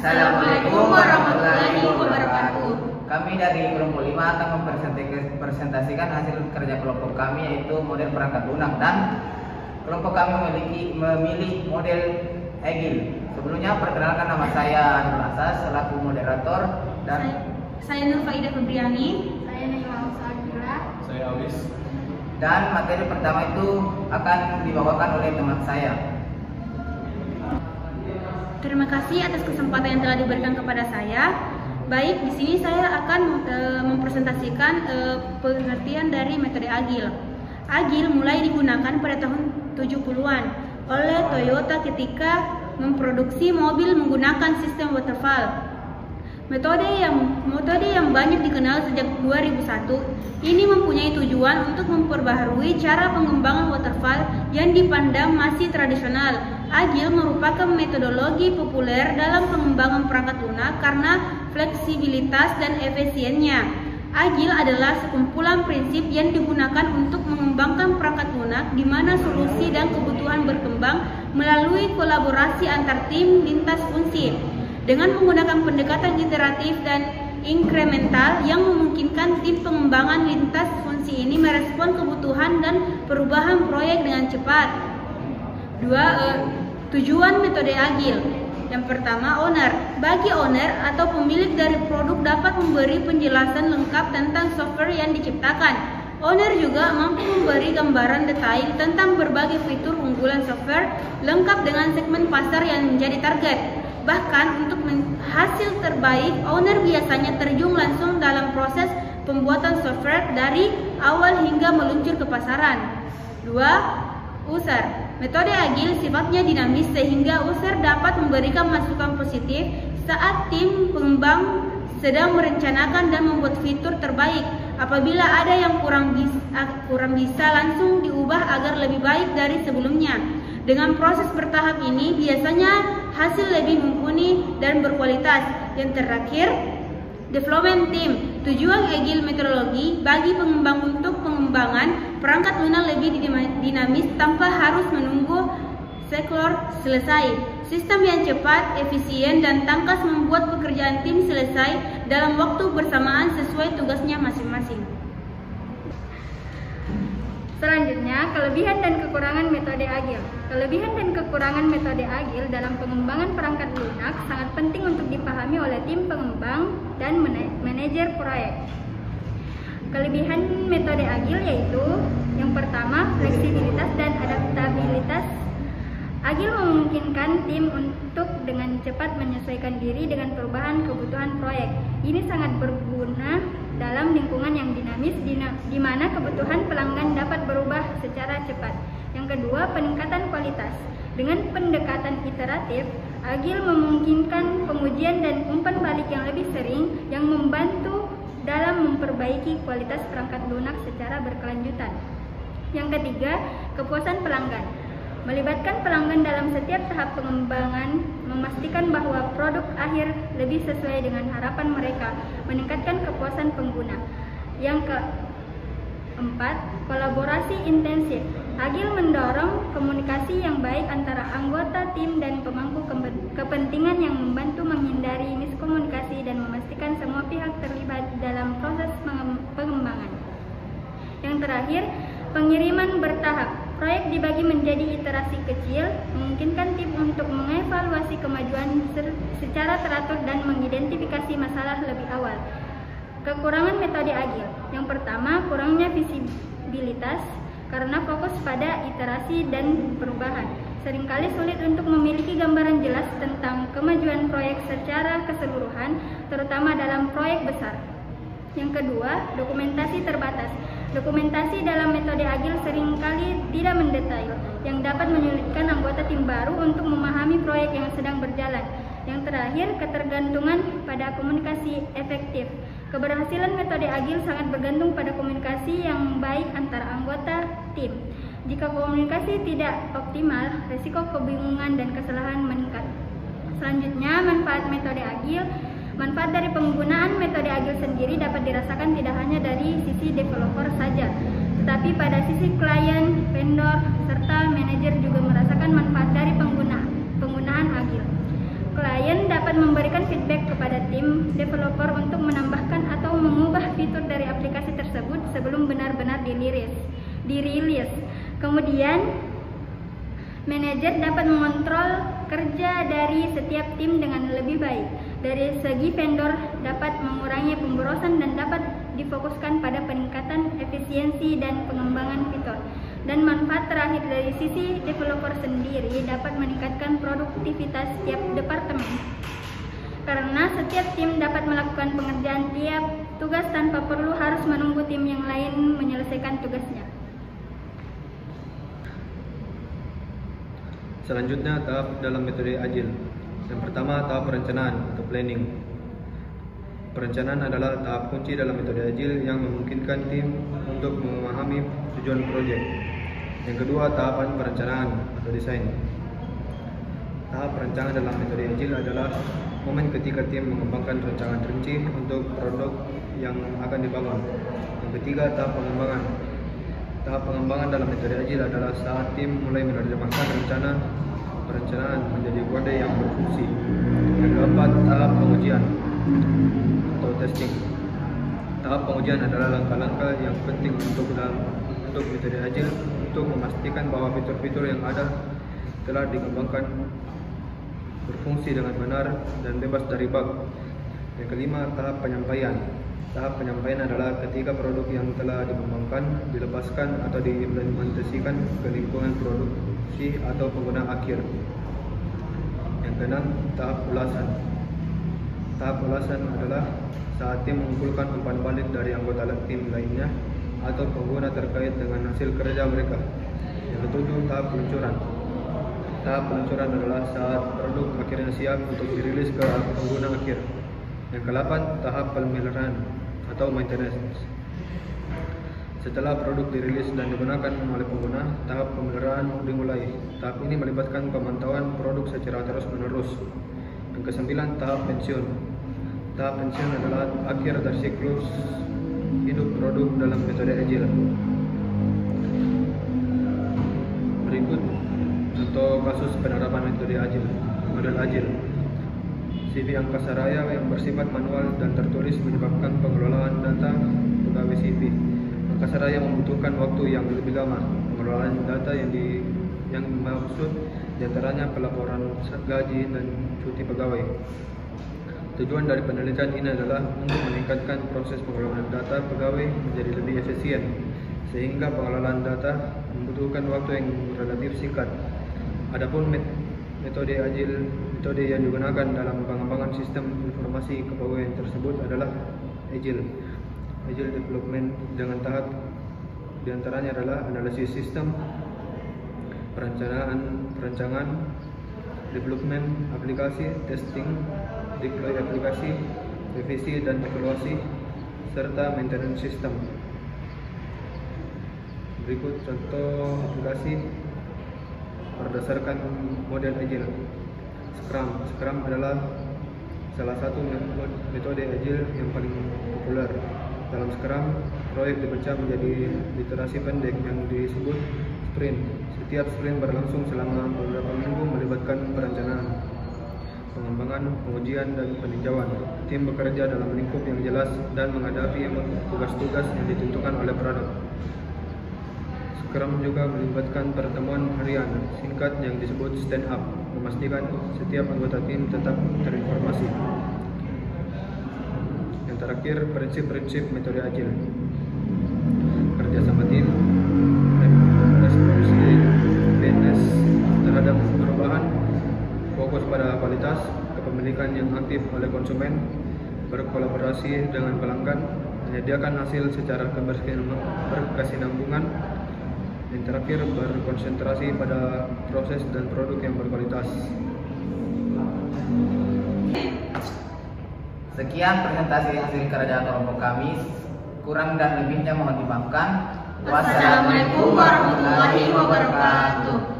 Assalamualaikum warahmatullahi wabarakatuh. Kami dari kelompok 5 akan mempresentasikan hasil kerja kelompok kami, yaitu model perangkat lunak, dan kelompok kami memilih model Agile. Sebelumnya perkenalkan, nama saya Nur Asas selaku moderator, dan saya Nur Faidah Febriani, saya Naima Usagila, saya Awis. Dan materi pertama itu akan dibawakan oleh teman saya. Terima kasih atas kesempatan yang telah diberikan kepada saya. Baik, di sini saya akan mempresentasikan pengertian dari metode Agile. Agile mulai digunakan pada tahun 70-an oleh Toyota ketika memproduksi mobil menggunakan sistem waterfall. Metode yang banyak dikenal sejak 2001, ini mempunyai tujuan untuk memperbaharui cara pengembangan waterfall yang dipandang masih tradisional. Agile merupakan metodologi populer dalam pengembangan perangkat lunak karena fleksibilitas dan efisiennya. Agile adalah sekumpulan prinsip yang digunakan untuk mengembangkan perangkat lunak di mana solusi dan kebutuhan berkembang melalui kolaborasi antar tim lintas fungsi. Dengan menggunakan pendekatan iteratif dan inkremental yang memungkinkan tim pengembangan lintas fungsi ini merespon kebutuhan dan perubahan proyek dengan cepat. Tujuan metode Agile. Yang pertama, owner. Bagi owner atau pemilik dari produk dapat memberi penjelasan lengkap tentang software yang diciptakan. Owner juga mampu memberi gambaran detail tentang berbagai fitur unggulan software lengkap dengan segmen pasar yang menjadi target. Bahkan untuk hasil terbaik, owner biasanya terjun langsung dalam proses pembuatan software dari awal hingga meluncur ke pasaran. 2. User. Metode Agile sifatnya dinamis sehingga user dapat memberikan masukan positif saat tim pengembang sedang merencanakan dan membuat fitur terbaik. Apabila ada yang kurang bisa langsung diubah agar lebih baik dari sebelumnya. Dengan proses bertahap ini biasanya hasil lebih mumpuni dan berkualitas. Yang terakhir, development team. Tujuan Agile metodologi bagi pengembang untuk pengembangan perangkat lunak lebih dinamis tanpa harus menunggu siklus selesai. Sistem yang cepat, efisien, dan tangkas membuat pekerjaan tim selesai dalam waktu bersamaan sesuai tugasnya masing-masing. Selanjutnya, kelebihan dan kekurangan metode Agile. Kelebihan dan kekurangan metode Agile dalam pengembangan perangkat lunak sangat penting untuk dipahami oleh tim pengembang dan manajer proyek. Kelebihan metode Agile yaitu yang pertama, fleksibilitas dan adaptabilitas. Agile memungkinkan tim untuk dengan cepat menyesuaikan diri dengan perubahan kebutuhan proyek. Ini sangat berguna dalam lingkungan yang dinamis di mana kebutuhan pelanggan dapat berubah secara cepat. Yang kedua, peningkatan kualitas. Dengan pendekatan iteratif, Agile memungkinkan pengujian dan umpan balik yang lebih sering yang membantu dalam memperbaiki kualitas perangkat lunak secara berkelanjutan. Yang ketiga, kepuasan pelanggan. Melibatkan pelanggan dalam setiap tahap pengembangan, memastikan bahwa produk akhir lebih sesuai dengan harapan mereka, meningkatkan kepuasan pengguna. Yang keempat, kolaborasi intensif. Agile mendorong komunikasi yang baik antara anggota tim dan pemangku kepentingan yang membantu menghindari miskomunikasi dan memastikan semua pihak terlibat dalam proses pengembangan. Yang terakhir, pengiriman bertahap. Proyek dibagi menjadi iterasi kecil, memungkinkan tim untuk mengevaluasi kemajuan secara teratur dan mengidentifikasi masalah lebih awal. Kekurangan metode Agile. Yang pertama, kurangnya visibilitas karena fokus pada iterasi dan perubahan. Seringkali sulit untuk memiliki gambaran jelas tentang kemajuan proyek secara keseluruhan, terutama dalam proyek besar. Yang kedua, dokumentasi terbatas. Dokumentasi dalam metode Agile seringkali tidak mendetail, yang dapat menyulitkan anggota tim baru untuk memahami proyek yang sedang berjalan. Yang terakhir, ketergantungan pada komunikasi efektif. Keberhasilan metode Agile sangat bergantung pada komunikasi yang baik antara anggota tim. Jika komunikasi tidak optimal, risiko kebingungan dan kesalahan meningkat. Selanjutnya, manfaat metode Agile. Manfaat dari penggunaan metode Agile sendiri dapat dirasakan tidak hanya dari sisi developer saja, tetapi pada sisi klien, vendor, serta manajer juga merasakan manfaat dari penggunaan Agile. Klien dapat memberikan developer untuk menambahkan atau mengubah fitur dari aplikasi tersebut sebelum benar-benar dirilis. Kemudian, manajer dapat mengontrol kerja dari setiap tim dengan lebih baik. Dari segi vendor, dapat mengurangi pemborosan dan dapat difokuskan pada peningkatan efisiensi dan pengembangan fitur. Dan manfaat terakhir dari sisi developer sendiri dapat meningkatkan produktivitas setiap departemen. Karena setiap tim dapat melakukan pengerjaan tiap tugas tanpa perlu harus menunggu tim yang lain menyelesaikan tugasnya. Selanjutnya, tahap dalam metode agile. Yang pertama, tahap perencanaan atau planning. Perencanaan adalah tahap kunci dalam metode agile yang memungkinkan tim untuk memahami tujuan proyek. Yang kedua, tahapan perencanaan atau desain. Tahap perencanaan dalam metode agile adalah momen ketika tim mengembangkan rancangan rinci untuk produk yang akan dibangun. Yang ketiga, tahap pengembangan. Tahap pengembangan dalam metode agile adalah saat tim mulai menerjemahkan perencanaan menjadi kode yang berfungsi. Yang keempat, tahap pengujian atau testing. Tahap pengujian adalah langkah-langkah yang penting untuk metode agile untuk memastikan bahwa fitur-fitur yang ada telah dikembangkan berfungsi dengan benar dan bebas dari bug. Yang kelima, tahap penyampaian. Tahap penyampaian adalah ketika produk yang telah dikembangkan, dilepaskan atau diimplementasikan ke lingkungan produksi atau pengguna akhir. Yang keenam, tahap ulasan. Tahap ulasan adalah saat tim mengumpulkan umpan balik dari anggota tim lainnya atau pengguna terkait dengan hasil kerja mereka. Yang ketujuh, tahap peluncuran. Tahap peluncuran adalah saat produk akhirnya siap untuk dirilis ke pengguna akhir. Yang ke-8, tahap pemeliharaan atau maintenance. Setelah produk dirilis dan digunakan oleh pengguna, tahap pemeliharaan dimulai. Tahap ini melibatkan pemantauan produk secara terus-menerus. Yang ke-9, tahap pensiun. Tahap pensiun adalah akhir dari siklus hidup produk dalam metode agile. Berikut contoh kasus penerapan metode agile, model agile. CV angkasa raya yang bersifat manual dan tertulis menyebabkan pengelolaan data pegawai CV. Angkasa raya membutuhkan waktu yang lebih lama. Pengelolaan data yang dimaksud diantaranya pelaporan gaji dan cuti pegawai. Tujuan dari penelitian ini adalah untuk meningkatkan proses pengelolaan data pegawai menjadi lebih efisien, sehingga pengelolaan data membutuhkan waktu yang relatif singkat. Adapun metode yang digunakan dalam pengembangan sistem informasi kepegawaian tersebut adalah Agile Development dengan tahap diantaranya adalah analisis sistem, perancangan, development aplikasi, testing, deploy aplikasi, revisi dan evaluasi, serta maintenance sistem. Berikut contoh aplikasi berdasarkan model Agile. Scrum adalah salah satu metode Agile yang paling populer. Dalam Scrum, proyek dipecah menjadi iterasi pendek yang disebut sprint. Setiap sprint berlangsung selama beberapa minggu melibatkan perencanaan, pengembangan, pengujian, dan peninjauan. Tim bekerja dalam lingkup yang jelas dan menghadapi tugas-tugas yang ditentukan oleh produk. Scrum juga melibatkan pertemuan harian singkat yang disebut stand up, memastikan setiap anggota tim tetap terinformasi. Yang terakhir, prinsip-prinsip metode agile. Kerjasama tim, responsiveness terhadap perubahan, fokus pada kualitas, kepemilikan yang aktif oleh konsumen, berkolaborasi dengan pelanggan, menyediakan hasil secara berkesinambungan. Yang terakhir, berkonsentrasi pada proses dan produk yang berkualitas. Sekian presentasi hasil kerja kelompok kami. Kurang dan lebihnya mohon dimaafkan. Wassalamualaikum warahmatullahi wabarakatuh.